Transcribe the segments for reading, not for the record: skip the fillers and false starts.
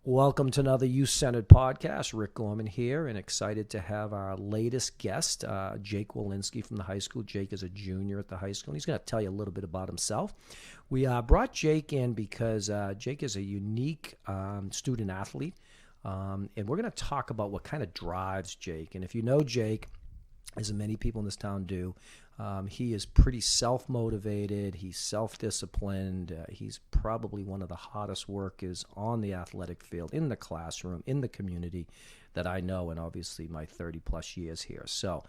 Welcome to another youth-centered podcast. Rick Gorman here, and excited to have our latest guest, Jake Wolinksi from the high school. Jake is a junior at the high school, and he's going to tell you a little bit about himself. We brought Jake in because Jake is a unique student-athlete, and we're going to talk about what kind of drives Jake. And if you know Jake, as many people in this town do, he is pretty self-motivated. He's self-disciplined. He's probably one of the hottest workers on the athletic field, in the classroom, in the community that I know, and obviously my 30-plus years here. So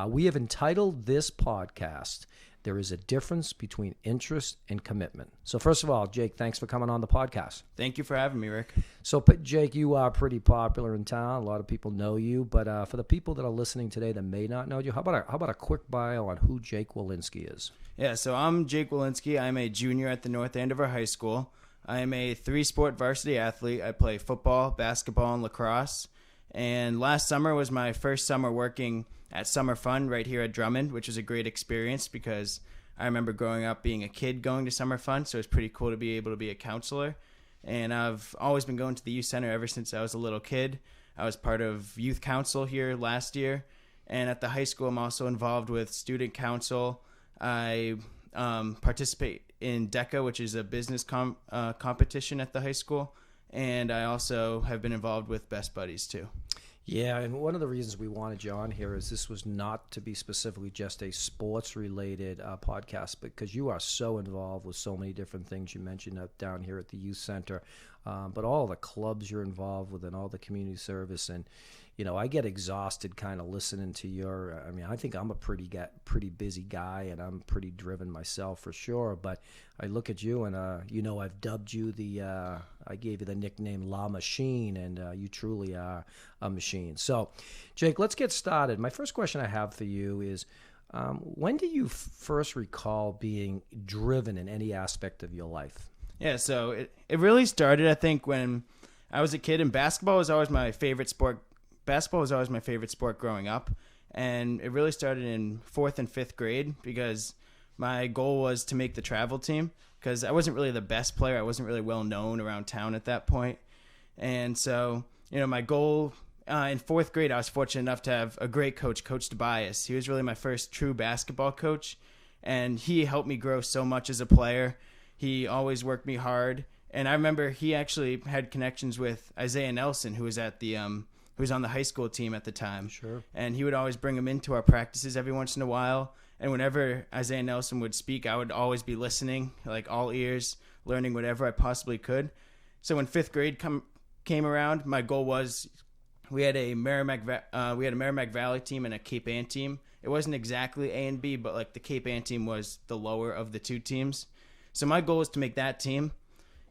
we have entitled this podcast, There is a Difference Between Interest and Commitment. So first of all, Jake, thanks for coming on the podcast. Thank you for having me, Rick. So, Jake, you are pretty popular in town. A lot of people know you. But for the people that are listening today that may not know you, how about a quick bio on who Jake Wolinksi is? Yeah, so I'm Jake Wolinksi. I'm a junior at the north end of our high school. I am a three-sport varsity athlete. I play football, basketball, and lacrosse. And last summer was my first summer working at Summer Fun right here at Drummond, which was a great experience because I remember growing up being a kid going to Summer Fun, so it's pretty cool to be able to be a counselor. And I've always been going to the youth center ever since I was a little kid. I was part of youth council here last year, and at the high school I'm also involved with student council. I participate in DECA, which is a business competition at the high school, and I also have been involved with Best Buddies too. Yeah, and one of the reasons we wanted you on here is this was not to be specifically just a sports-related podcast, because you are so involved with so many different things. You mentioned down here at the youth center, but all the clubs you're involved with and all the community service. And, you know, I get exhausted kind of listening to your, I think I'm a pretty busy guy, and I'm pretty driven myself for sure. But I look at you and, I've dubbed you I gave you the nickname La Machine, and you truly are a machine. So, Jake, let's get started. My first question I have for you is, when do you first recall being driven in any aspect of your life? Yeah, so it really started, I think, when I was a kid, and basketball was always my favorite sport. Basketball was always my favorite sport growing up, and it really started in 4th and 5th grade because my goal was to make the travel team because I wasn't really the best player. I wasn't really well known around town at that point. And so, my goal in 4th grade, I was fortunate enough to have a great coach, Coach Tobias. He was really my first true basketball coach, and he helped me grow so much as a player. He always worked me hard. And I remember he actually had connections with Isaiah Nelson, who was at the who was on the high school team at the time. Sure. And he would always bring him into our practices every once in a while. And whenever Isaiah Nelson would speak, I would always be listening, like all ears, learning whatever I possibly could. So when 5th grade came around, my goal was we had a Merrimack Valley team and a Cape Ann team. It wasn't exactly A and B, but like the Cape Ann team was the lower of the two teams. So my goal was to make that team.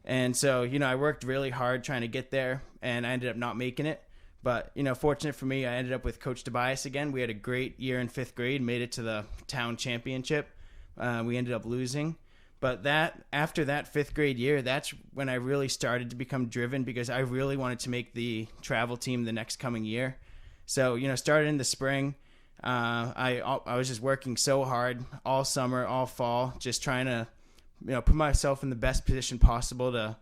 And so, I worked really hard trying to get there, and I ended up not making it. But, fortunate for me, I ended up with Coach Tobias again. We had a great year in 5th grade, made it to the town championship. We ended up losing. But after that 5th grade year, that's when I really started to become driven because I really wanted to make the travel team the next coming year. So, started in the spring. I was just working so hard all summer, all fall, just trying to, put myself in the best position possible to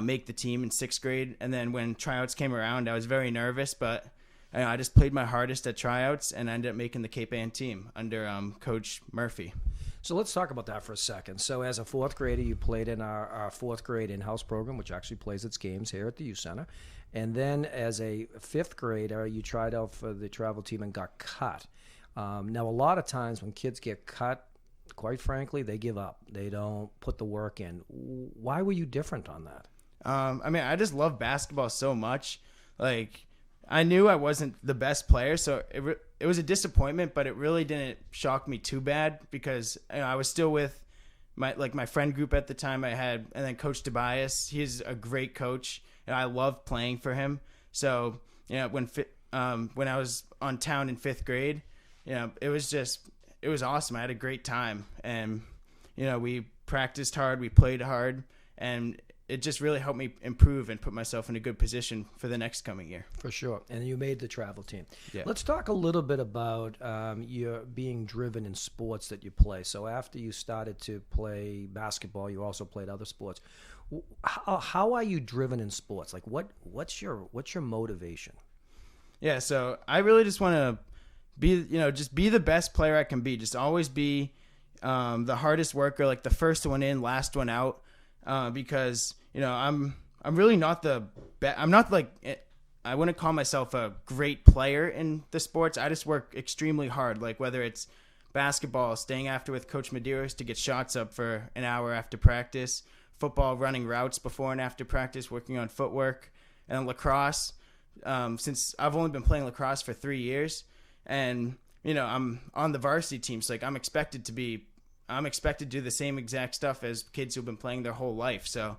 make the team in 6th grade. And then when tryouts came around, I was very nervous, but I just played my hardest at tryouts, and I ended up making the Cape Ann team under Coach Murphy. So let's talk about that for a second. So as a 4th grader, you played in our 4th grade in-house program, which actually plays its games here at the youth center. And then as a 5th grader, you tried out for the travel team and got cut. Now, a lot of times when kids get cut, quite frankly, they give up. They don't put the work in. Why were you different on that? I just love basketball so much. Like, I knew I wasn't the best player, so it was a disappointment, but it really didn't shock me too bad because I was still with my friend group at the time I had, and then Coach Tobias. He's a great coach, and I loved playing for him. So, when I was on town in 5th grade, it was awesome. I had a great time, and we practiced hard, we played hard, and it just really helped me improve and put myself in a good position for the next coming year. For sure. And you made the travel team. Yeah. Let's talk a little bit about your being driven in sports that you play. So after you started to play basketball, you also played other sports. How are you driven in sports? Like what's your motivation? Yeah, so I really just want to just be the best player I can be. Just always be the hardest worker, like the first one in, last one out. Because I'm really not the best. I'm not like, I wouldn't call myself a great player in the sports. I just work extremely hard. Like whether it's basketball, staying after with Coach Medeiros to get shots up for an hour after practice, football, running routes before and after practice, working on footwork, and lacrosse. Since I've only been playing lacrosse for 3 years, and I'm on the varsity team, so like I'm expected to do the same exact stuff as kids who've been playing their whole life. So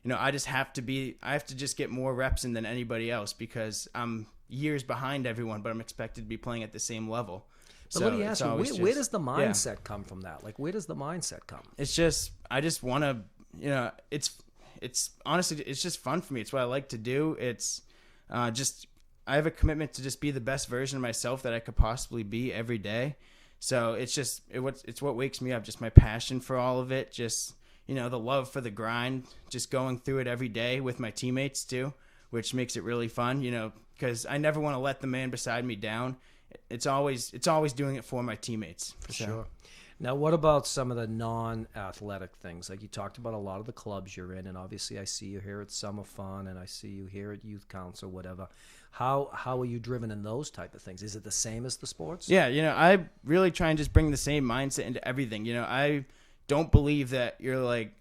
I have to just get more reps in than anybody else because I'm years behind everyone, but I'm expected to be playing at the same level. But let me ask you, where does the mindset come from that? Like, where does the mindset come? It's just, I just want to, it's honestly, it's just fun for me. It's what I like to do. It's I have a commitment to just be the best version of myself that I could possibly be every day. So it's just, it's what wakes me up, just my passion for all of it. Just, the love for the grind, just going through it every day with my teammates too, which makes it really fun, because I never want to let the man beside me down. It's always doing it for my teammates. For sure. Now, what about some of the non-athletic things? Like you talked about a lot of the clubs you're in, and obviously I see you here at Summer Fun, and I see you here at Youth Council, whatever. How are you driven in those type of things? Is it the same as the sports? Yeah, I really try and just bring the same mindset into everything. I don't believe that you're like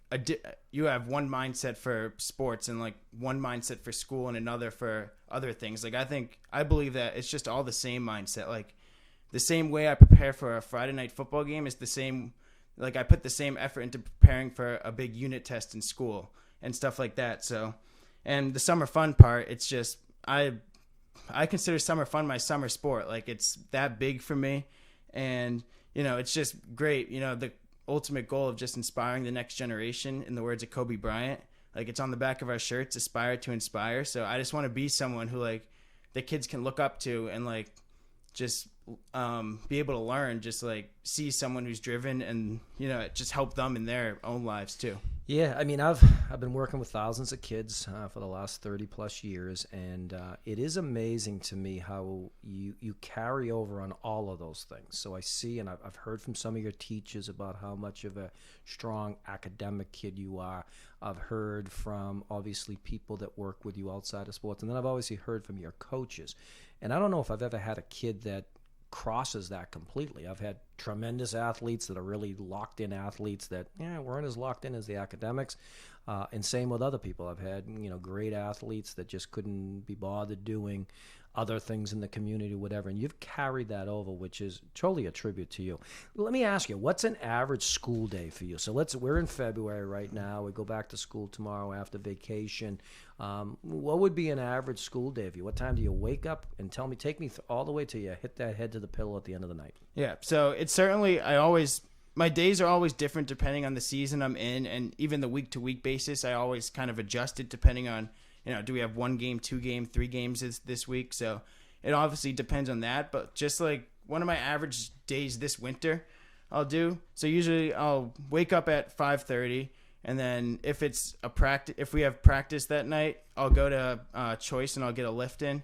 you have one mindset for sports and like one mindset for school and another for other things. Like I believe that it's just all the same mindset. Like the same way I prepare for a Friday night football game is the same. Like I put the same effort into preparing for a big unit test in school and stuff like that. So, and the summer fun part, it's just I consider summer fun my summer sport. Like it's that big for me, and it's just great. The ultimate goal of just inspiring the next generation, in the words of Kobe Bryant. Like it's on the back of our shirts, aspire to inspire. So I just want to be someone who like the kids can look up to and like just be able to learn, just like see someone who's driven and just help them in their own lives too. Yeah, I mean, I've been working with thousands of kids for the last 30 plus years, and it is amazing to me how you carry over on all of those things. So I see, and I've heard from some of your teachers about how much of a strong academic kid you are. I've heard from obviously people that work with you outside of sports, and then I've obviously heard from your coaches. And I don't know if I've ever had a kid that crosses that completely. I've had tremendous athletes that are really locked in athletes that weren't as locked in as the academics, and same with other people. I've had great athletes that just couldn't be bothered doing other things in the community, whatever, and you've carried that over, which is totally a tribute to you. Let me ask you, what's an average school day for you? So we're in February right now. We go back to school tomorrow after vacation. What would be an average school day for you? What time do you wake up? And take me all the way till you hit that head to the pillow at the end of the night. Yeah, so it's certainly, my days are always different depending on the season I'm in, and even the week-to-week basis, I always kind of adjust it depending on, do we have 1 game, 2 game, 3 games this week? So it obviously depends on that, but just like one of my average days this winter I'll do. So usually I'll wake up at 5:30, and then if we have practice that night, I'll go to Choice and I'll get a lift in.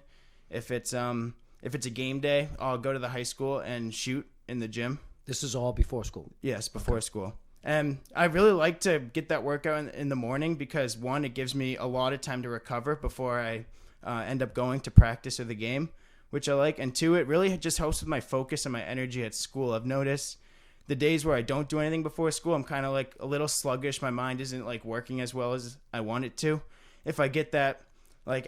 If it's a game day, I'll go to the high school and shoot in the gym. This is all before school? Yes, before school. And I really like to get that workout in the morning because, one, it gives me a lot of time to recover before I end up going to practice or the game, which I like. And two, it really just helps with my focus and my energy at school. I've noticed the days where I don't do anything before school, I'm kind of like a little sluggish. My mind isn't like working as well as I want it to. If I get that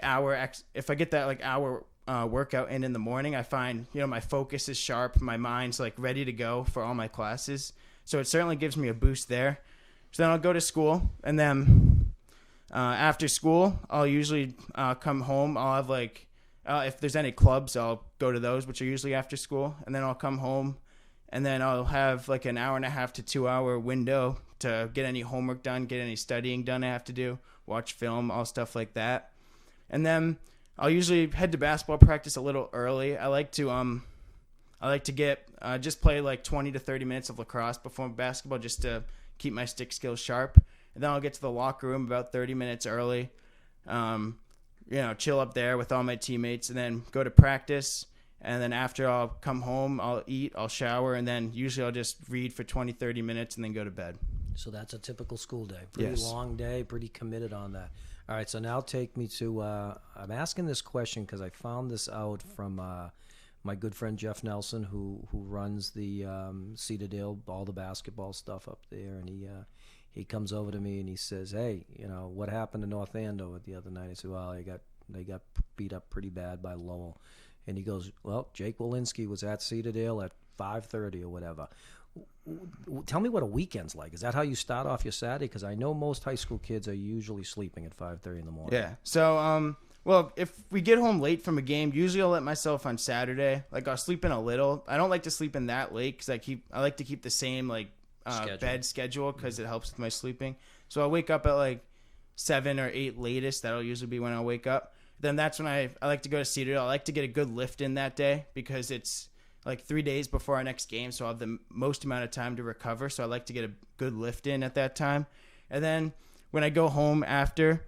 hour workout in the morning, I find my focus is sharp, my mind's like ready to go for all my classes. So it certainly gives me a boost there. So then I'll go to school, and then after school, I'll usually come home. I'll have if there's any clubs, I'll go to those, which are usually after school, and then I'll come home, and then I'll have like an hour and a half to 2 hour window to get any homework done, get any studying done I have to do, watch film, all stuff like that. And then I'll usually head to basketball practice a little early. I like to get just play like 20 to 30 minutes of lacrosse before basketball just to keep my stick skills sharp. and then I'll get to the locker room about 30 minutes early. Chill up there with all my teammates, and then go to practice. And then after, I'll come home, I'll eat, I'll shower, and then usually I'll just read for 20, 30 minutes and then go to bed. So that's a typical school day. Pretty long day, pretty committed on that. All right, so now take me to I'm asking this question because I found this out from my good friend Jeff Nelson, who runs the Cedardale, all the basketball stuff up there, and he comes over to me and he says, "Hey, what happened to North Andover the other night?" I said, "Well, they got beat up pretty bad by Lowell." And he goes, "Well, Jake Wolinksi was at Cedardale at 5:30 or whatever." Tell me what a weekend's like. Is that how you start off your Saturday? Because I know most high school kids are usually sleeping at 5:30 in the morning. Yeah. So, well, if we get home late from a game, usually I'll let myself on Saturday. Like, I'll sleep in a little. I don't like to sleep in that late because I like to keep the same bed schedule because it helps with my sleeping. So I'll wake up at like 7 or 8 latest. That'll usually be when I'll wake up. Then that's when I like to go to Cedardale. I like to get a good lift in that day because it's like 3 days before our next game, so I'll have the most amount of time to recover. So I like to get a good lift in at that time. And then when I go home after,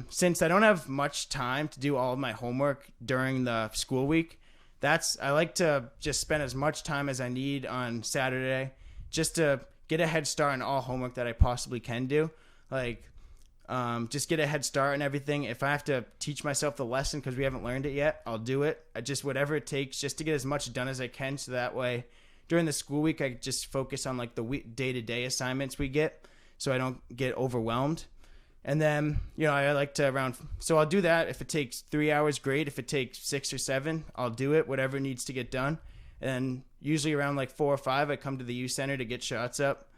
since I don't have much time to do all of my homework during the school week, I like to just spend as much time as I need on Saturday just to get a head start on all homework that I possibly can do. Just get a head start and everything. If I have to teach myself the lesson because we haven't learned it yet, I'll do it. Whatever it takes just to get as much done as I can, so that way during the school week I just focus on like the day-to-day assignments we get so I don't get overwhelmed. And then, I like to so I'll do that. If it takes 3 hours, great. If it takes 6 or 7, I'll do it, whatever needs to get done. And usually around like 4 or 5, I come to the youth center to get shots up.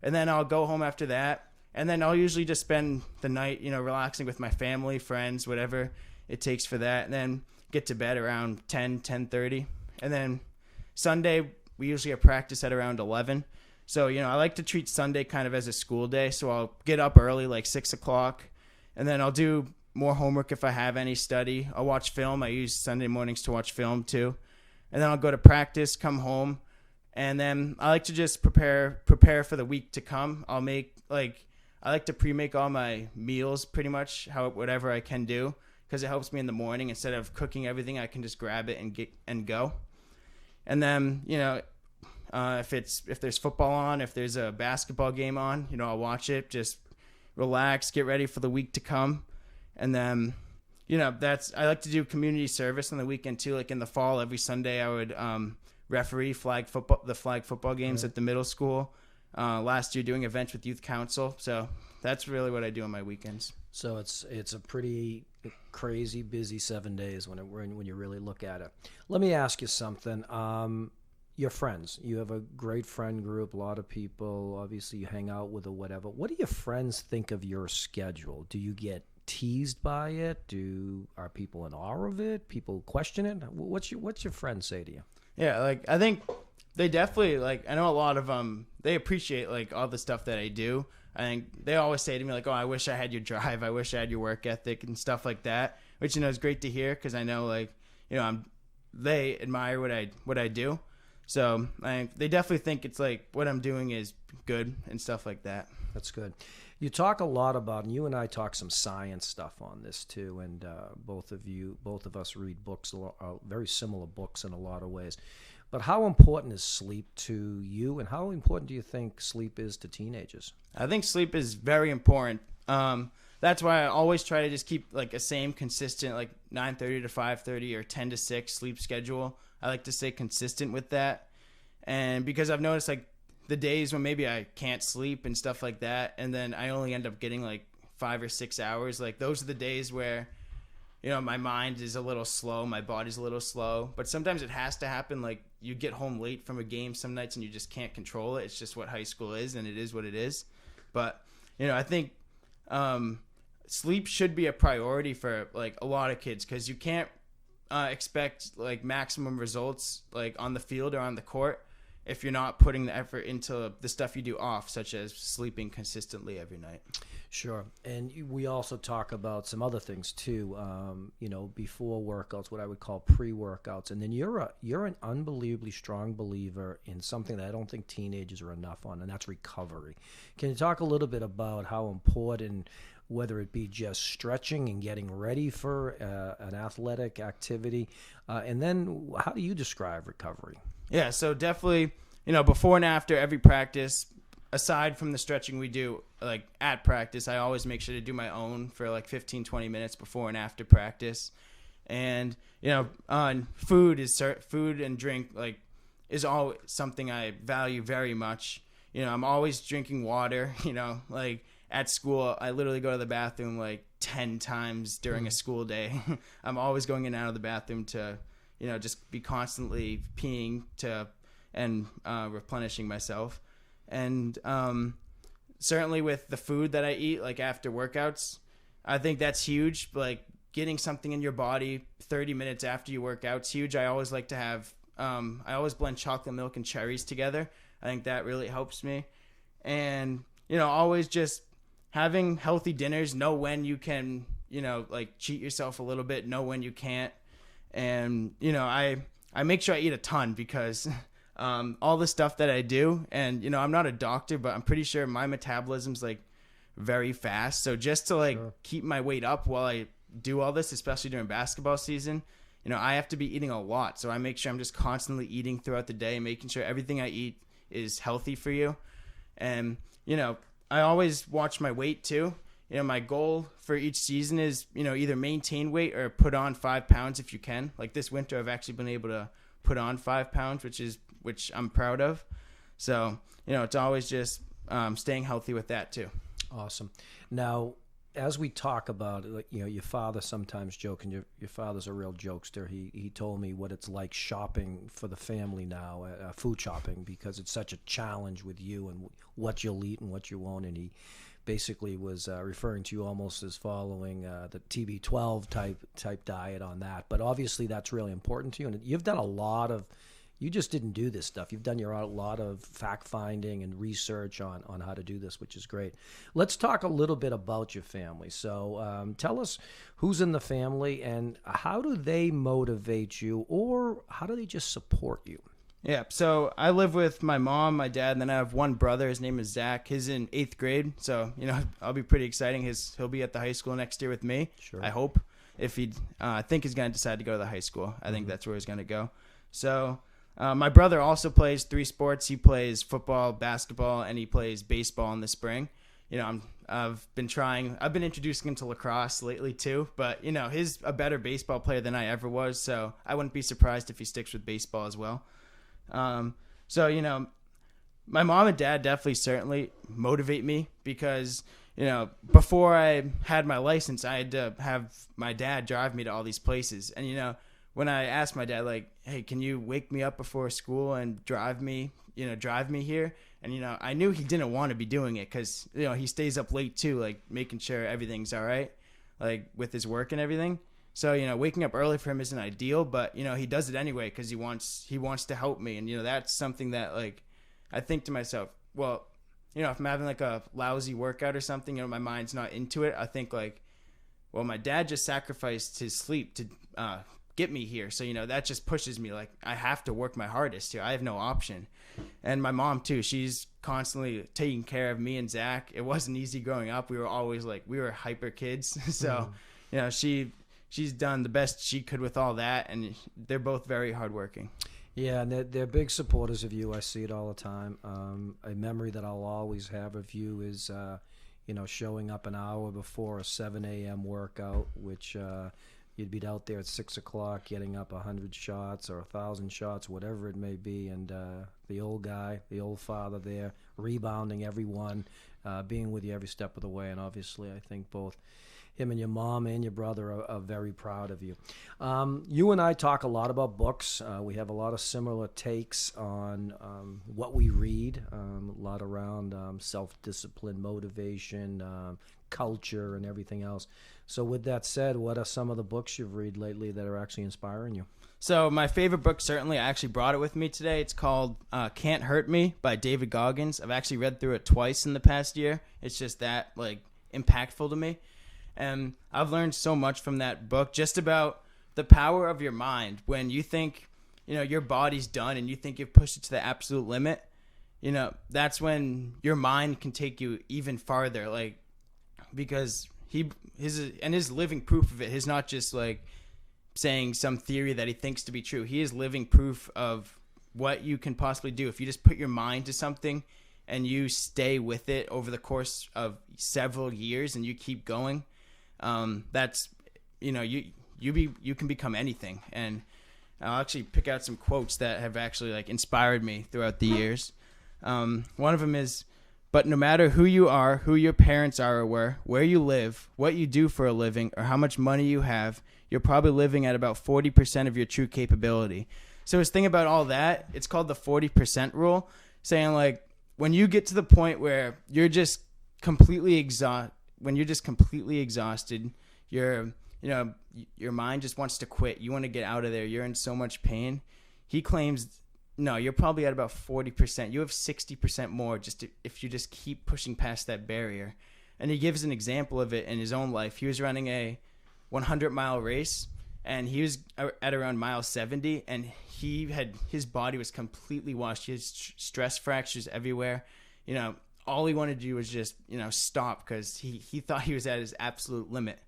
And then I'll go home after that. And then I'll usually just spend the night, relaxing with my family, friends, whatever it takes for that. And then get to bed around 10, 10:30. And then Sunday, we usually have practice at around 11. So, I like to treat Sunday kind of as a school day. So I'll get up early, like 6 o'clock. And then I'll do more homework if I have any study. I'll watch film. I use Sunday mornings to watch film too. And then I'll go to practice, come home. And then I like to just prepare for the week to come. I like to pre-make all my meals pretty much, whatever I can do, because it helps me in the morning. Instead of cooking everything, I can just grab it and go. And then, if there's football on, if there's a basketball game on, I'll watch it, just relax, get ready for the week to come. And then, I like to do community service on the weekend too. Like in the fall, every Sunday I would referee the flag football games at the middle school. Last year doing events with youth council. So that's really what I do on my weekends. So it's a pretty crazy busy 7 days when you really look at it. Let me ask you something. Your friends, you have a great friend group, a lot of people, obviously you hang out with or whatever. What do your friends think of your schedule? Do you get teased by it? Are people in awe of it? People question it? What's your friends say to you? Yeah, I think they definitely, I know a lot of they appreciate, all the stuff that I do. I think they always say to me, oh, I wish I had your drive. I wish I had your work ethic and stuff like that, which, is great to hear because I know, they admire what I do. So they definitely think it's, what I'm doing is good and stuff like that. That's good. You talk a lot about, and you and I talk some science stuff on this too, and both of us read books, very similar books in a lot of ways. But how important is sleep to you, and how important do you think sleep is to teenagers? I think sleep is very important. That's why I always try to just keep a same consistent 9:30 to 5:30 or 10 to 6 sleep schedule. I like to stay consistent with that. And because I've noticed the days when maybe I can't sleep and stuff like that, and then I only end up getting 5 or 6 hours, those are the days where my mind is a little slow, my body's a little slow, but sometimes it has to happen. You get home late from a game some nights and you just can't control it. It's just what high school is, and it is what it is. But, I think sleep should be a priority for a lot of kids, because you can't expect maximum results on the field or on the court if you're not putting the effort into the stuff you do off, such as sleeping consistently every night. Sure. And we also talk about some other things too, before workouts, what I would call pre-workouts. And then you're an unbelievably strong believer in something that I don't think teenagers are enough on, and that's recovery. Can you talk a little bit about how important, whether it be just stretching and getting ready for an athletic activity, and then how do you describe recovery? Yeah, so definitely, before and after every practice, aside from the stretching we do, like at practice, I always make sure to do my own for like 15, 20 minutes before and after practice. And, food and drink, like, is always something I value very much. I'm always drinking water, like at school, I literally go to the bathroom like 10 times during a school day. I'm always going in and out of the bathroom to, just be constantly peeing and replenishing myself. And certainly with the food that I eat, like after workouts, I think that's huge. Like getting something in your body 30 minutes after you work out is huge. I always like to have, I always blend chocolate milk and cherries together. I think that really helps me. And, always just having healthy dinners, know when you can, like cheat yourself a little bit, know when you can't. And, I make sure I eat a ton because all the stuff that I do, and, I'm not a doctor, but I'm pretty sure my metabolism's like very fast. So just to like keep my weight up while I do all this, especially during basketball season, I have to be eating a lot. So I make sure I'm just constantly eating throughout the day, making sure everything I eat is healthy for you. And, I always watch my weight too. My goal for each season is, either maintain weight or put on 5 pounds if you can. Like this winter, I've actually been able to put on 5 pounds, which I'm proud of. So, it's always just staying healthy with that too. Awesome. Now, as we talk about it, like, your father sometimes joke, and your father's a real jokester. He told me what it's like shopping for the family now, food shopping, because it's such a challenge with you and what you'll eat and what you won't. And he basically was referring to you almost as following the TB12 type diet on that. But obviously that's really important to you. And you've done a lot of, you just didn't do this stuff. You've done a lot of fact-finding and research on how to do this, which is great. Let's talk a little bit about your family. So tell us who's in the family and how do they motivate you, or how do they just support you? Yeah, so I live with my mom, my dad, and then I have one brother. His name is Zach. He's in 8th grade, so, I'll be pretty exciting. He'll be at the high school next year with me, Sure. I hope. If I think he's going to decide to go to the high school. I think that's where he's going to go. So... my brother also plays 3 sports. He plays football, basketball, and he plays baseball in the spring. I've been introducing him to lacrosse lately too, but he's a better baseball player than I ever was. So I wouldn't be surprised if he sticks with baseball as well. So my mom and dad definitely certainly motivate me because, before I had my license, I had to have my dad drive me to all these places. And, when I asked my dad, like, hey, can you wake me up before school and drive me here? And, I knew he didn't want to be doing it because, he stays up late too, like making sure everything's all right, like with his work and everything. So, waking up early for him isn't ideal, but, he does it anyway because he wants to help me. And, that's something that, like, I think to myself, well, if I'm having like a lousy workout or something, my mind's not into it. I think like, well, my dad just sacrificed his sleep to, get me here. So, that just pushes me. Like, I have to work my hardest here. I have no option. And my mom too, she's constantly taking care of me and Zach. It wasn't easy growing up. We were always like, we were hyper kids. So, she's done the best she could with all that. And they're both very hardworking. Yeah, and they're big supporters of you. I see it all the time. A memory that I'll always have of you is, showing up an hour before a 7 a.m. workout, which, you'd be out there at 6 o'clock getting up 100 shots or 1,000 shots, whatever it may be. And the old guy, the old father there, rebounding everyone, being with you every step of the way. And obviously, I think both him and your mom and your brother are very proud of you. You and I talk a lot about books. We have a lot of similar takes on what we read, a lot around self-discipline, motivation, culture, and everything else. So with that said, what are some of the books you've read lately that are actually inspiring you? So my favorite book, certainly, I actually brought it with me today. It's called Can't Hurt Me by David Goggins. I've actually read through it twice in the past year. It's just that impactful to me. And I've learned so much from that book just about the power of your mind. When you think, your body's done and you think you've pushed it to the absolute limit, that's when your mind can take you even farther. Because his living proof of it is not just saying some theory that he thinks to be true. He is living proof of what you can possibly do if you just put your mind to something and you stay with it over the course of several years and you keep going. That's you can become anything. And I'll actually pick out some quotes that have actually inspired me throughout the years. One of them is, "But no matter who you are, who your parents are, or where you live, what you do for a living, or how much money you have, you're probably living at about 40% of your true capability." So his thing about all that, it's called the 40% rule, saying when you get to the point where you're just completely exhausted, your mind just wants to quit. You want to get out of there. You're in so much pain. He claims, no, you're probably at about 40%. You have 60% more if you just keep pushing past that barrier. And he gives an example of it in his own life. He was running a 100-mile race, and he was at around mile 70, and his body was completely washed. He had stress fractures everywhere. All he wanted to do was just stop, because he thought he was at his absolute limit.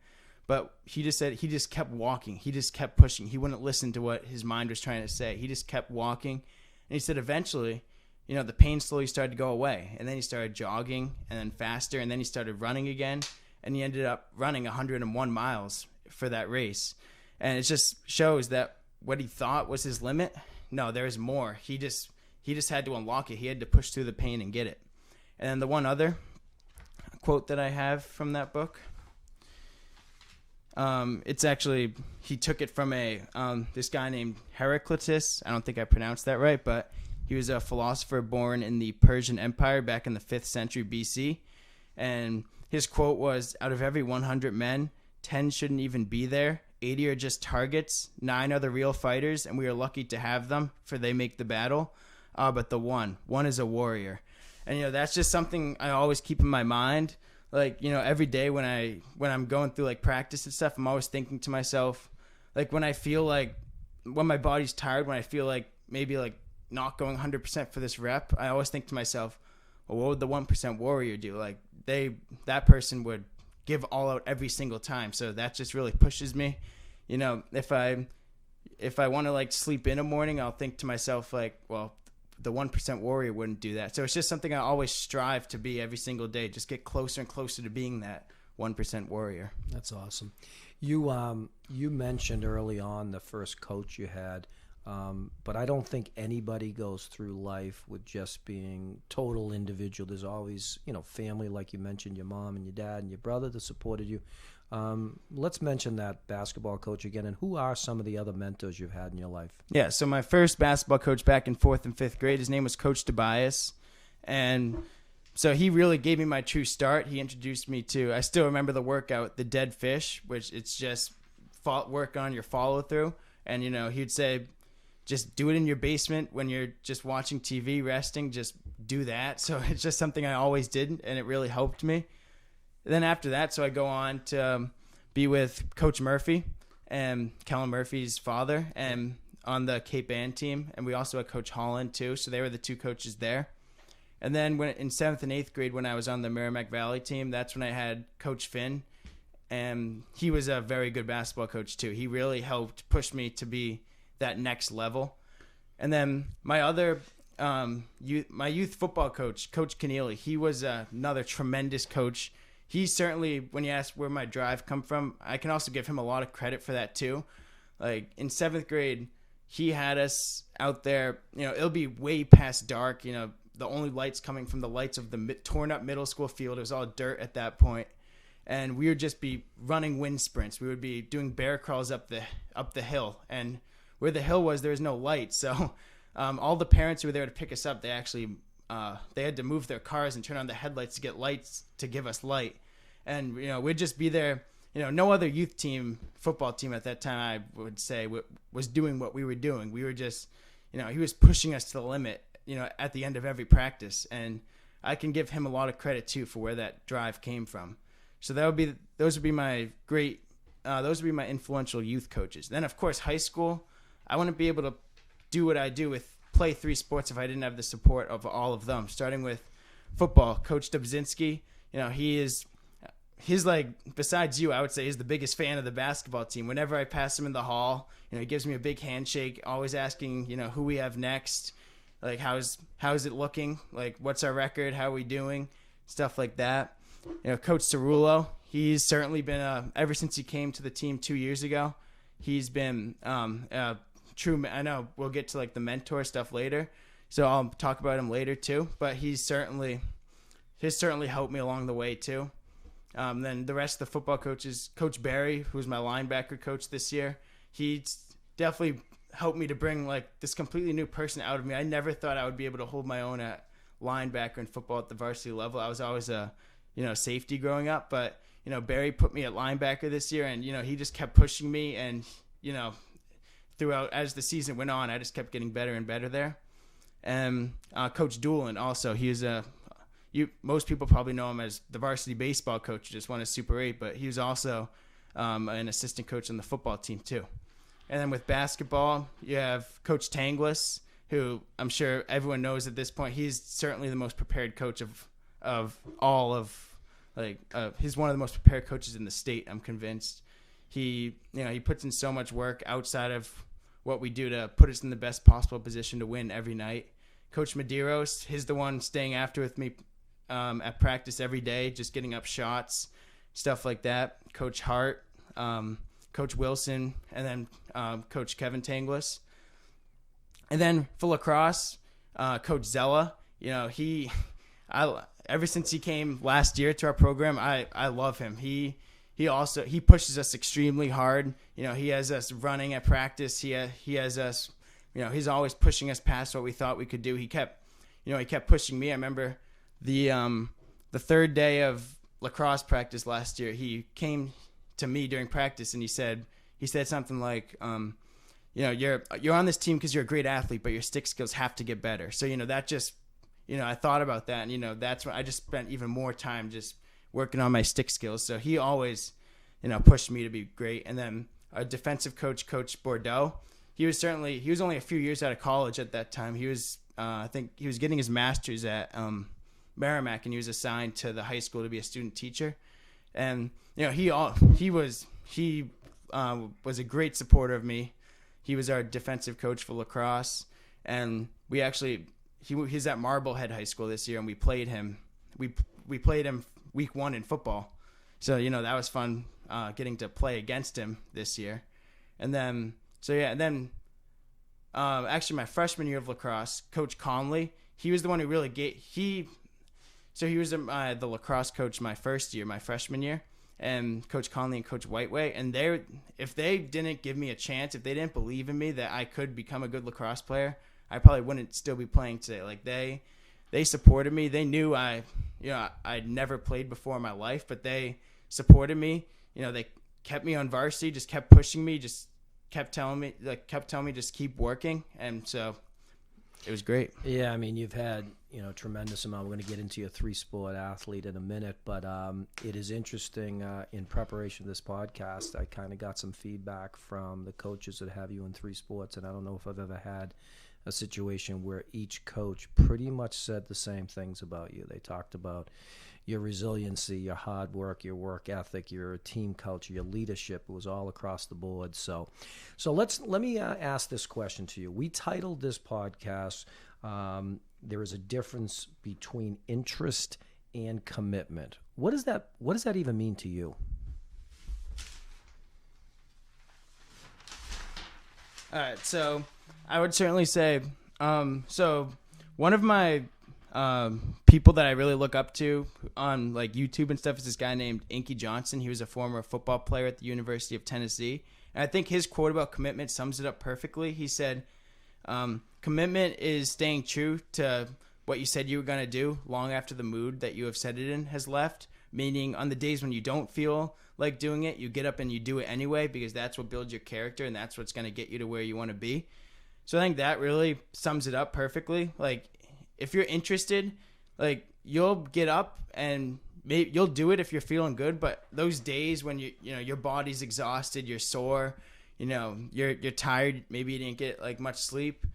But he just said he just kept walking. He just kept pushing. He wouldn't listen to what his mind was trying to say. He just kept walking. And he said eventually, the pain slowly started to go away. And then he started jogging, and then faster, and then he started running again. And he ended up running 101 miles for that race. And it just shows that what he thought was his limit, no, there's more. He just had to unlock it. He had to push through the pain and get it. And then the one other quote that I have from that book, it's actually, he took it from this guy named Heraclitus. I don't think I pronounced that right, but he was a philosopher born in the Persian Empire back in the 5th century BC. And his quote was, "Out of every 100 men, 10 shouldn't even be there. 80 are just targets. 9 are the real fighters, and we are lucky to have them, for they make the battle. But the one is a warrior." And, that's just something I always keep in my mind. Every day when I'm going through practice and stuff, I'm always thinking to myself, when I feel when my body's tired, when I feel maybe not going 100% for this rep, I always think to myself, well, what would the 1% warrior do? That person would give all out every single time. So that just really pushes me. If I want to sleep in a morning, I'll think to myself well, the 1% warrior wouldn't do that. So it's just something I always strive to be every single day. Just get closer and closer to being that 1% warrior. That's awesome. You mentioned early on the first coach you had, but I don't think anybody goes through life with just being total individual. There's always, family, like you mentioned, your mom and your dad and your brother that supported you. Let's mention that basketball coach again, and who are some of the other mentors you've had in your life? Yeah, so my first basketball coach back in 4th and 5th grade, his name was Coach Tobias, and so he really gave me my true start. He introduced me to, I still remember the workout, the dead fish, which it's just work on your follow through, and he'd say, just do it in your basement when you're just watching TV, resting, just do that. So it's just something I always did, and it really helped me. Then after that, so I go on to be with Coach Murphy and Kellen Murphy's father, and on the Cape Ann team. And we also had Coach Holland too. So they were the two coaches there. And then in 7th and 8th grade, when I was on the Merrimack Valley team, that's when I had Coach Finn. And he was a very good basketball coach too. He really helped push me to be that next level. And then my other my youth football coach, Coach Keneally, he was another tremendous coach. He certainly, when you ask where my drive come from, I can also give him a lot of credit for that too. In 7th grade, he had us out there, it'll be way past dark, the only lights coming from the lights of the torn up middle school field. It was all dirt at that point. And we would just be running wind sprints. We would be doing bear crawls up the hill. And where the hill was, there was no light. So all the parents who were there to pick us up, they actually they had to move their cars and turn on the headlights to get lights to give us light. And we'd just be there no other youth team, football team at that time, I would say, was doing what we were doing. We were just, he was pushing us to the limit, at the end of every practice. And I can give him a lot of credit, too, for where that drive came from. So those would be my influential youth coaches. Then, of course, high school, I wouldn't be able to do what I do play 3 sports if I didn't have the support of all of them, starting with football. Coach Dubzinski, he's like, besides you, I would say he's the biggest fan of the basketball team. Whenever I pass him in the hall, he gives me a big handshake, always asking, who we have next, like how's it looking, like what's our record, how are we doing, stuff like that. Coach Cerullo, he's certainly been ever since he came to the team 2 years ago, he's been true. I know we'll get to like the mentor stuff later, so I'll talk about him later too. But he's certainly helped me along the way too. Then the rest of the football coaches, Coach Barry, who's my linebacker coach this year, he definitely helped me to bring like this completely new person out of me. I never thought I would be able to hold my own at linebacker in football at the varsity level. I was always a safety growing up, but Barry put me at linebacker this year, and he just kept pushing me, and throughout as the season went on, I just kept getting better and better there. And Coach Doolin also, he's most people probably know him as the varsity baseball coach who just won a Super 8, but he was also an assistant coach on the football team too. And then with basketball, you have Coach Tanglis, who I'm sure everyone knows at this point. He's certainly the most prepared coach of all of he's one of the most prepared coaches in the state, I'm convinced. He puts in so much work outside of what we do to put us in the best possible position to win every night. Coach Medeiros, he's the one staying after with me at practice every day, just getting up shots, stuff like that. Coach Hart, Coach Wilson, and then Coach Kevin Tanglis. And then for lacrosse, Coach Zella, ever since he came last year to our program, I love him. He pushes us extremely hard. He has us running at practice. He has us, he's always pushing us past what we thought we could do. He kept pushing me. I remember the third day of lacrosse practice last year, he came to me during practice and he said something like, you're on this team because you're a great athlete, but your stick skills have to get better. So, that just, I thought about that, and, that's when I just spent even more time just working on my stick skills. So he always, pushed me to be great. And then our defensive coach, Coach Bordeaux, he was only a few years out of college at that time. He was, I think he was getting his master's at Merrimack, and he was assigned to the high school to be a student teacher. And, he was a great supporter of me. He was our defensive coach for lacrosse. And we actually, he's at Marblehead High School this year, and we played him. We played him week 1 in football. So, that was fun getting to play against him this year. And then, actually my freshman year of lacrosse, Coach Conley, he was the one who really he was the lacrosse coach my freshman year, and Coach Conley and Coach Whiteway. And if they didn't give me a chance, if they didn't believe in me that I could become a good lacrosse player, I probably wouldn't still be playing today. Like they supported me. They knew I'd never played before in my life, but they supported me. They kept me on varsity, just kept pushing me, just kept telling me just keep working. And so it was great. Yeah, I mean, you've had, tremendous amount. We're going to get into your 3-sport athlete in a minute, but it is interesting in preparation of this podcast, I kind of got some feedback from the coaches that have you in 3 sports, and I don't know if I've ever had a situation where each coach pretty much said the same things about you. They talked about your resiliency, your hard work, your work ethic, your team culture, your leadership. It was all across the board. So let me ask this question to you. We titled this podcast, "There is a difference between interest and commitment." What does that even mean to you? All right, so I would certainly say, so one of my people that I really look up to on like YouTube and stuff is this guy named Inky Johnson. He was a former football player at the University of Tennessee. And I think his quote about commitment sums it up perfectly. He said, commitment is staying true to what you said you were going to do long after the mood that you have set it in has left. Meaning on the days when you don't feel like doing it, you get up and you do it anyway because that's what builds your character and that's what's going to get you to where you want to be. So I think that really sums it up perfectly. Like, if you're interested, like, you'll get up and maybe you'll do it if you're feeling good. But those days when your body's exhausted, you're sore, you're tired, maybe you didn't get like much sleep.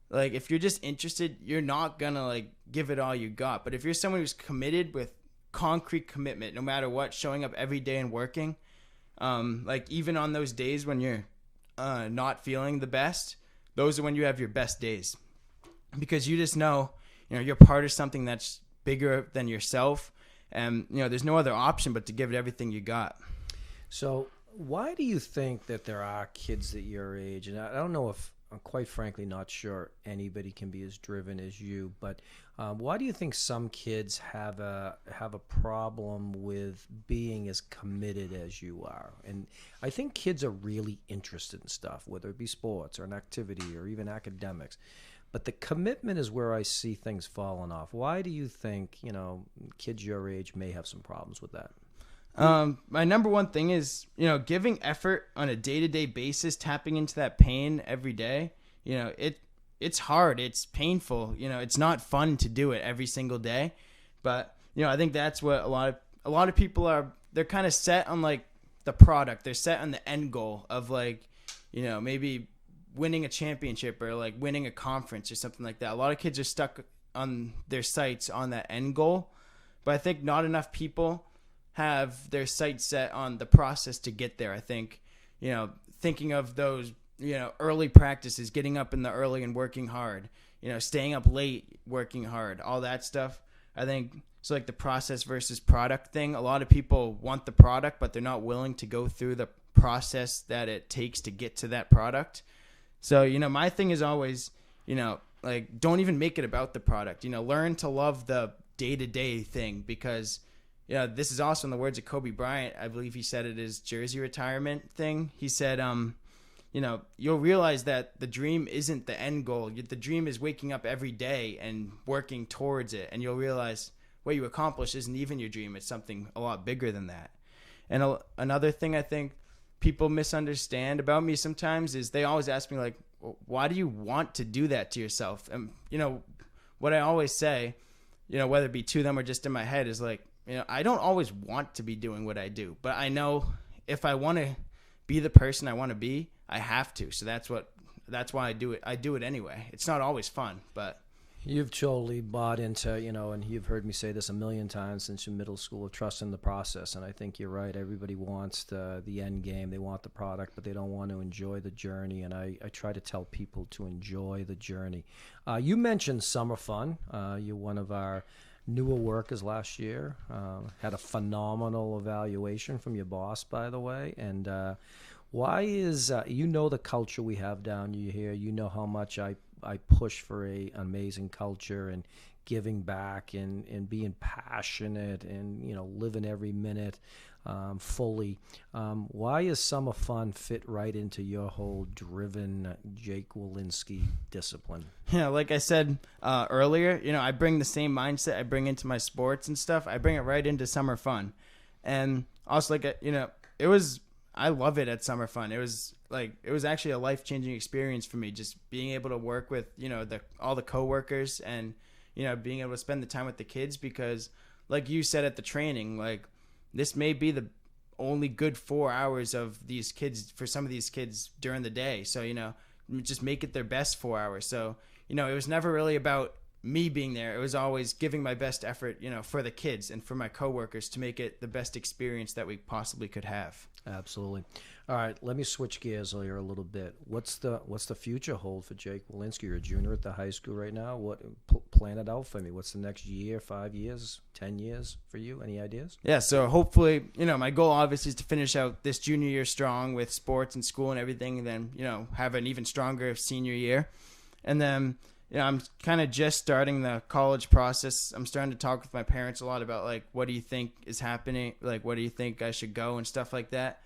Like, if you're just interested, you're not gonna like give it all you got. But if you're someone who's committed with concrete commitment, no matter what, showing up every day and working, like even on those days when you're not feeling the best, those are when you have your best days, because you just know, you're part of something that's bigger than yourself, and there's no other option but to give it everything you got. So why do you think that there are kids at your age, and I don't know if, I'm quite frankly not sure anybody can be as driven as you, but why do you think some kids have a problem with being as committed as you are? And I think kids are really interested in stuff, whether it be sports or an activity or even academics. But the commitment is where I see things falling off. Why do you think, kids your age may have some problems with that? My number one thing is, giving effort on a day-to-day basis, tapping into that pain every day. It's hard. It's painful. It's not fun to do it every single day. But, I think that's what a lot of people are. They're kind of set on like the product. They're set on the end goal of like, maybe winning a championship or like winning a conference or something like that. A lot of kids are stuck on their sights on that end goal. But I think not enough people have their sights set on the process to get there. I think, thinking of those, early practices, getting up in the early and working hard, staying up late, working hard, all that stuff. I think so, like the process versus product thing. A lot of people want the product, but they're not willing to go through the process that it takes to get to that product. So, my thing is always, like, don't even make it about the product. Learn to love the day-to-day thing, because this is also in the words of Kobe Bryant. I believe he said it his jersey retirement thing. He said, you'll realize that the dream isn't the end goal. The dream is waking up every day and working towards it. And you'll realize what you accomplish isn't even your dream. It's something a lot bigger than that. And another thing I think people misunderstand about me sometimes is they always ask me, like, why do you want to do that to yourself? And, what I always say, whether it be to them or just in my head, is like, I don't always want to be doing what I do, but I know if I want to be the person I want to be, I have to. So that's why I do it. I do it anyway. It's not always fun, but you've totally bought into, and you've heard me say this a million times since your middle school, of trusting the process. And I think you're right. Everybody wants the end game. They want the product, but they don't want to enjoy the journey. And I try to tell people to enjoy the journey. You mentioned summer fun. You're one of our newer workers last year. Had a phenomenal evaluation from your boss, by the way. And why is the culture we have down here? You know how much I push for an amazing culture and giving back and being passionate and living every minute fully. Why is summer fun fit right into your whole driven Jake Wolinksi discipline? Like I said earlier, I bring the same mindset I bring into my sports and stuff. I bring it right into summer fun. And also, I love it at summer fun. It was actually a life-changing experience for me, just being able to work with, all the coworkers and, being able to spend the time with the kids, because like you said at the training, like, this may be the only good 4 hours of these kids, for some of these kids, during the day. So, just make it their best 4 hours. So, it was never really about me being there. It was always giving my best effort, for the kids and for my coworkers to make it the best experience that we possibly could have. Absolutely. All right, let me switch gears here a little bit. What's the future hold for Jake Wolinksi? You're a junior at the high school right now. What plan it out for me? What's the next year, 5 years, 10 years for you? Any ideas? Yeah, so hopefully, my goal obviously is to finish out this junior year strong with sports and school and everything, and then, have an even stronger senior year. And then, I'm kind of just starting the college process. I'm starting to talk with my parents a lot about, like, what do you think is happening? Like, what do you think I should go and stuff like that.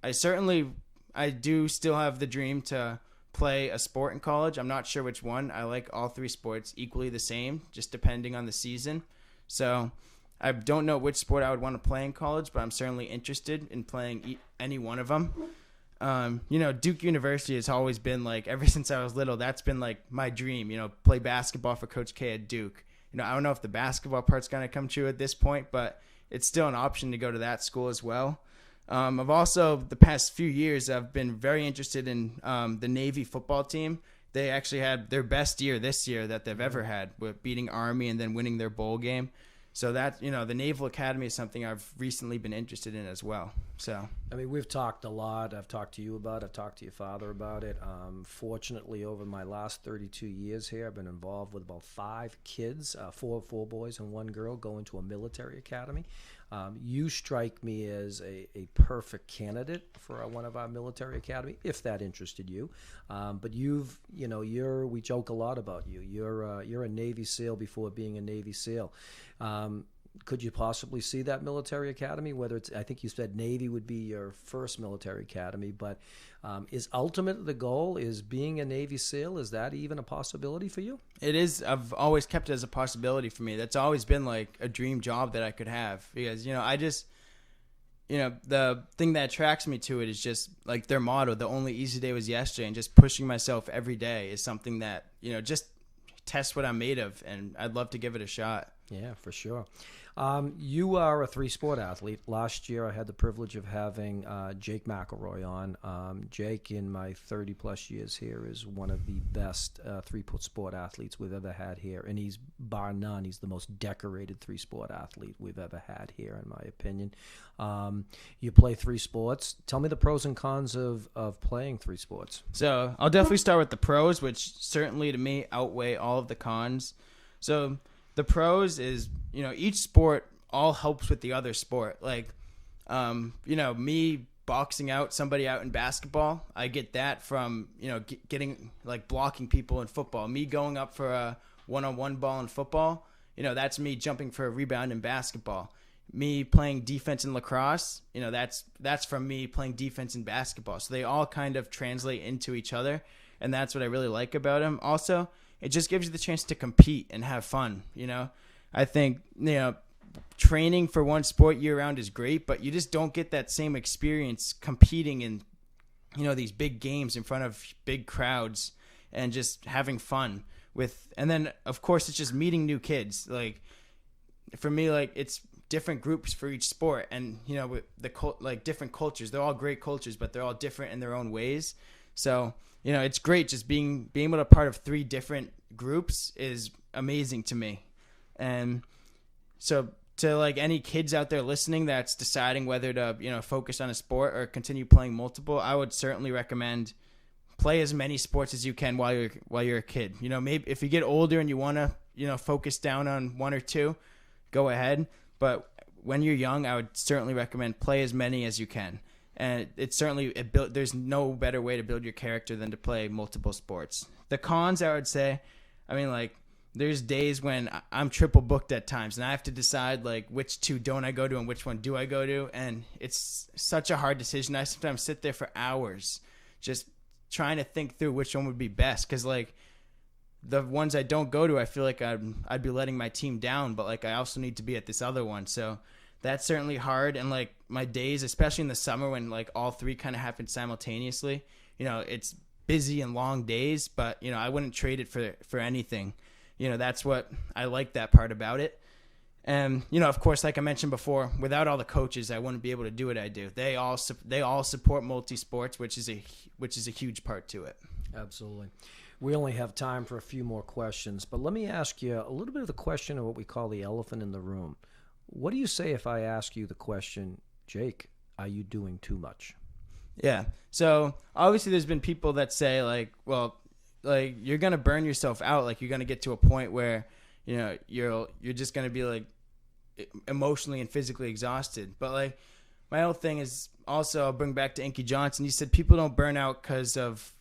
I do still have the dream to play a sport in college. I'm not sure which one. I like all three sports equally the same, just depending on the season. So I don't know which sport I would want to play in college, but I'm certainly interested in playing any one of them. Duke University has always been like, ever since I was little, that's been like my dream, play basketball for Coach K at Duke. I don't know if the basketball part's going to come true at this point, but it's still an option to go to that school as well. I've also, the past few years, I've been very interested in the Navy football team. They actually had their best year this year that they've ever had, with beating Army and then winning their bowl game. So that, the Naval Academy is something I've recently been interested in as well. So, I mean, we've talked a lot. I've talked to you about it. I've talked to your father about it. Fortunately, over my last 32 years here, I've been involved with about 5 kids, four boys and 1 girl, going to a military academy. You strike me as a perfect candidate for one of our military academy, if that interested you. But we joke a lot about you. You're a Navy SEAL before being a Navy SEAL. Could you possibly see that military academy? Whether it's, I think you said Navy would be your first military academy, but is ultimate the goal? Is being a Navy SEAL, is that even a possibility for you? It is. I've always kept it as a possibility for me. That's always been like a dream job that I could have, because, the thing that attracts me to it is just like their motto, the only easy day was yesterday, and just pushing myself every day is something that, just test what I'm made of, and I'd love to give it a shot. Yeah, for sure. You are a 3-sport athlete. Last year, I had the privilege of having Jake McElroy on. Jake, in my 30-plus years here, is one of the best 3-sport athletes we've ever had here. And he's, bar none, he's the most decorated 3-sport athlete we've ever had here, in my opinion. You play 3 sports. Tell me the pros and cons of playing 3 sports. So I'll definitely start with the pros, which certainly to me outweigh all of the cons. So the pros is, each sport all helps with the other sport. Like, me boxing out somebody out in basketball, I get that from, getting, like, blocking people in football. Me going up for a one-on-one ball in football, that's me jumping for a rebound in basketball. Me playing defense in lacrosse, that's from me playing defense in basketball. So they all kind of translate into each other, and that's what I really like about them. Also, it just gives you the chance to compete and have fun, I think, training for one sport year-round is great, but you just don't get that same experience competing in, these big games in front of big crowds and just having fun with. And then, of course, it's just meeting new kids. Like, for me, like, it's different groups for each sport, and, with the different cultures. They're all great cultures, but they're all different in their own ways. So, it's great just being able to be part of 3 different groups is amazing to me. And so to like any kids out there listening that's deciding whether to, focus on a sport or continue playing multiple, I would certainly recommend play as many sports as you can while you're a kid. Maybe if you get older and you want to, focus down on 1 or 2, go ahead. But when you're young, I would certainly recommend play as many as you can. And there's no better way to build your character than to play multiple sports. The cons, I would say, there's days when I'm triple booked at times, and I have to decide like which 2 don't I go to and which one do I go to, and it's such a hard decision. I sometimes sit there for hours just trying to think through which one would be best, because like the ones I don't go to, I feel like I'd be letting my team down, but like I also need to be at this other one, so that's certainly hard. And like my days, especially in the summer when like all 3 kind of happen simultaneously, it's busy and long days, but I wouldn't trade it for anything. That's what I like, that part about it. And, of course, like I mentioned before, without all the coaches, I wouldn't be able to do what I do. They all support multi-sports, which is a huge part to it. Absolutely. We only have time for a few more questions, but let me ask you a little bit of the question of what we call the elephant in the room. What do you say if I ask you the question, Jake, are you doing too much? Yeah. So obviously there's been people that say like, well, like you're going to burn yourself out. Like you're going to get to a point where, you're just going to be like emotionally and physically exhausted. But like my whole thing is also, I'll bring back to Inky Johnson. He said people don't burn out because of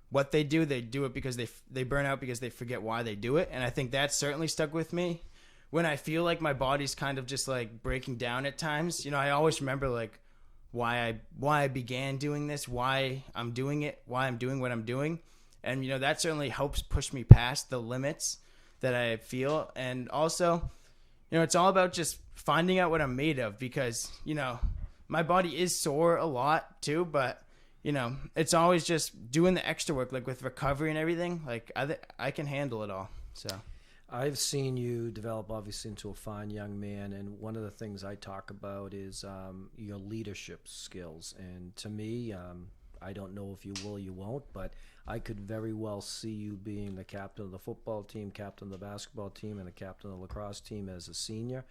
what they do. They do it because they burn out because they forget why they do it. And I think that certainly stuck with me. When I feel like my body's kind of just like breaking down at times, I always remember like why I began doing this, why I'm doing it, why I'm doing what I'm doing. And, that certainly helps push me past the limits that I feel. And also, it's all about just finding out what I'm made of, because, my body is sore a lot too, but, it's always just doing the extra work, like with recovery and everything. Like I can handle it all. So I've seen you develop obviously into a fine young man, and one of the things I talk about is your leadership skills. And to me, I don't know if you will or you won't, but I could very well see you being the captain of the football team, captain of the basketball team, and the captain of the lacrosse team as a senior.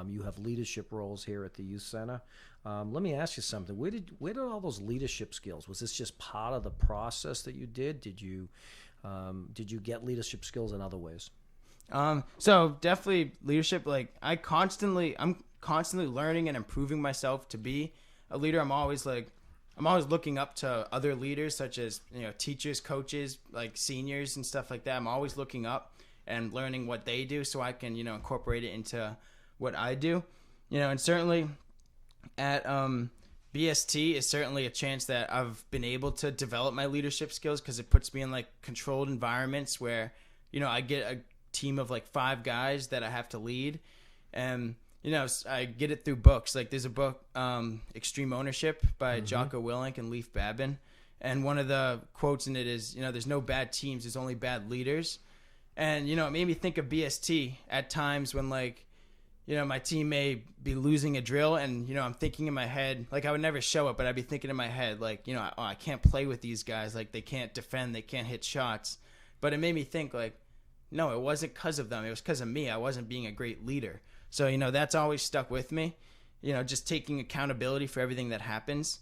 You have leadership roles here at the youth center. Let me ask you something. Where did all those leadership skills? Was this just part of the process that you did? Did you get leadership skills in other ways? So definitely leadership. Like I'm constantly learning and improving myself to be a leader. I'm always looking up to other leaders, such as, teachers, coaches, like seniors and stuff like that. I'm always looking up and learning what they do so I can, incorporate it into what I do, and certainly at, BST is certainly a chance that I've been able to develop my leadership skills, because it puts me in like controlled environments where, I get a team of like 5 guys that I have to lead. And, I get it through books. Like there's a book, Extreme Ownership by Jocko Willink and Leif Babin. And one of the quotes in it is, there's no bad teams, there's only bad leaders. And, it made me think of BST at times when, like, my team may be losing a drill and, I'm thinking in my head, like I would never show it, but I'd be thinking in my head, like, I can't play with these guys. Like they can't defend, they can't hit shots. But it made me think like, no, it wasn't because of them. It was because of me. I wasn't being a great leader. So, that's always stuck with me, just taking accountability for everything that happens.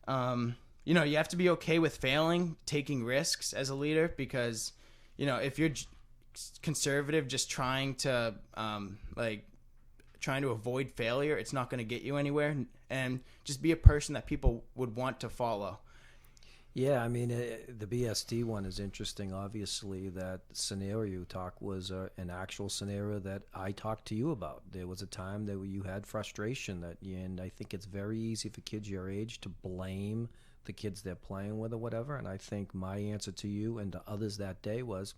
You have to be okay with failing, taking risks as a leader, because, if you're conservative, just trying to avoid failure, it's not going to get you anywhere. And just be a person that people would want to follow. Yeah, I mean, the BSD one is interesting. Obviously, that scenario you talk was an actual scenario that I talked to you about. There was a time that you had frustration, and I think it's very easy for kids your age to blame the kids they're playing with or whatever. And I think my answer to you and to others that day was,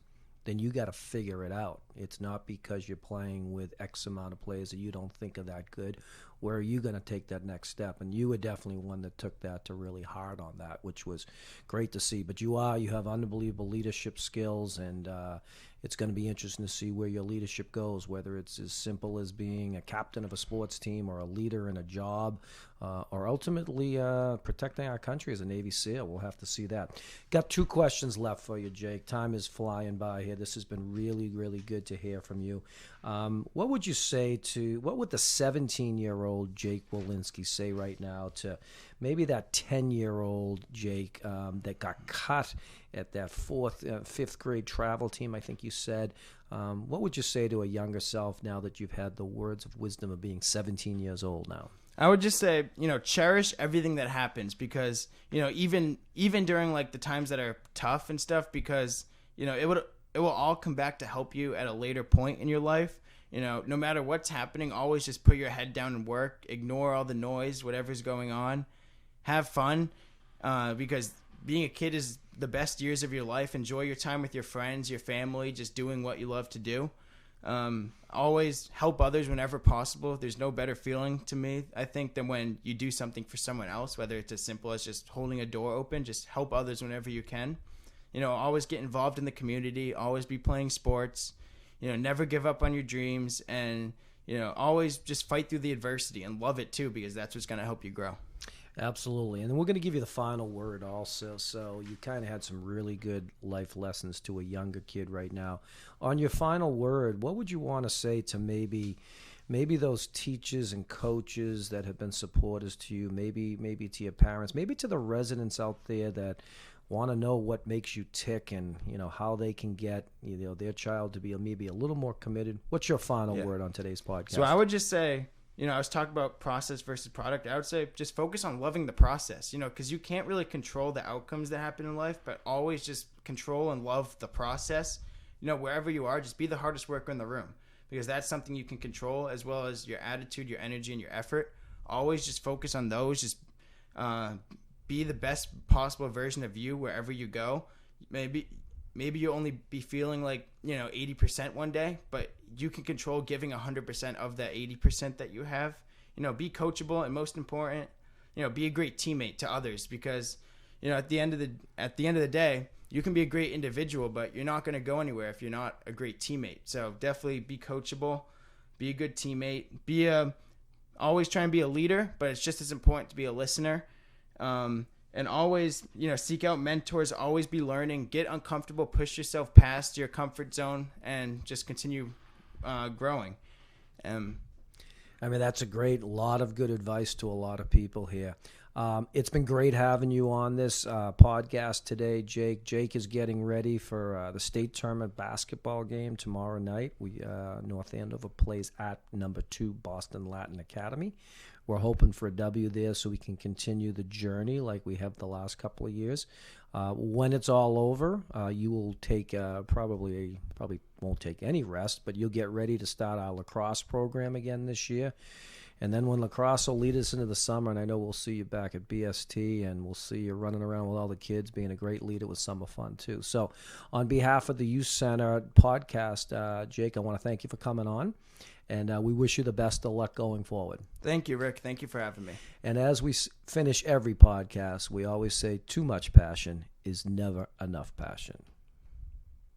then you got to figure it out. It's not because you're playing with X amount of players that you don't think are that good. Where are you going to take that next step? And you were definitely one that took that to really hard on that, which was great to see. But you have unbelievable leadership skills, and it's going to be interesting to see where your leadership goes, whether it's as simple as being a captain of a sports team or a leader in a job, or ultimately protecting our country as a Navy SEAL. We'll have to see that. Got 2 questions left for you, Jake. Time is flying by here. This has been really, really good to hear from you. What would you say what would the 17-year-old Jake Wolinksi say right now to maybe that 10-year-old Jake that got cut at that 5th grade travel team, I think you said? What would you say to a younger self now that you've had the words of wisdom of being 17 years old now? I would just say, cherish everything that happens, because, even during like the times that are tough and stuff, because, it will all come back to help you at a later point in your life. No matter what's happening, always just put your head down and work, ignore all the noise, whatever's going on, have fun, because being a kid is the best years of your life. Enjoy your time with your friends, your family, just doing what you love to do. Always help others whenever possible. There's no better feeling to me, I think, than when you do something for someone else, whether it's as simple as just holding a door open. Just help others whenever you can. Always get involved in the community, always be playing sports, never give up on your dreams, and, always just fight through the adversity and love it too, because that's what's going to help you grow. Absolutely. And then we're going to give you the final word also. So you kind of had some really good life lessons to a younger kid right now. On your final word, what would you want to say to maybe those teachers and coaches that have been supporters to you, maybe to your parents, maybe to the residents out there that want to know what makes you tick, and how they can get their child to be maybe a little more committed? What's your final word on today's podcast? So I would just say, I was talking about process versus product. I would say just focus on loving the process, because you can't really control the outcomes that happen in life, but always just control and love the process. Wherever you are, just be the hardest worker in the room, because that's something you can control, as well as your attitude, your energy, and your effort. Always just focus on those. Just be the best possible version of you wherever you go. Maybe you'll only be feeling like 80% one day, but you can control giving 100% of that 80% that you have. Be coachable, and most important, be a great teammate to others, because at the end of the day, you can be a great individual, but you're not going to go anywhere if you're not a great teammate. So definitely be coachable, be a good teammate, always try and be a leader, but it's just as important to be a listener. And always, seek out mentors, always be learning, get uncomfortable, push yourself past your comfort zone, and just continue growing. That's a lot of good advice to a lot of people here. It's been great having you on this podcast today, Jake. Jake is getting ready for the state tournament basketball game tomorrow night. North Andover plays at number 2 Boston Latin Academy. We're hoping for a W there so we can continue the journey like we have the last couple of years. When it's all over, you will take probably won't take any rest, but you'll get ready to start our lacrosse program again this year. And then when lacrosse will lead us into the summer, and I know we'll see you back at BST, and we'll see you running around with all the kids, being a great leader with summer fun too. So on behalf of the Youth Center podcast, Jake, I want to thank you for coming on. And we wish you the best of luck going forward. Thank you, Rick. Thank you for having me. And as we finish every podcast, we always say too much passion is never enough passion.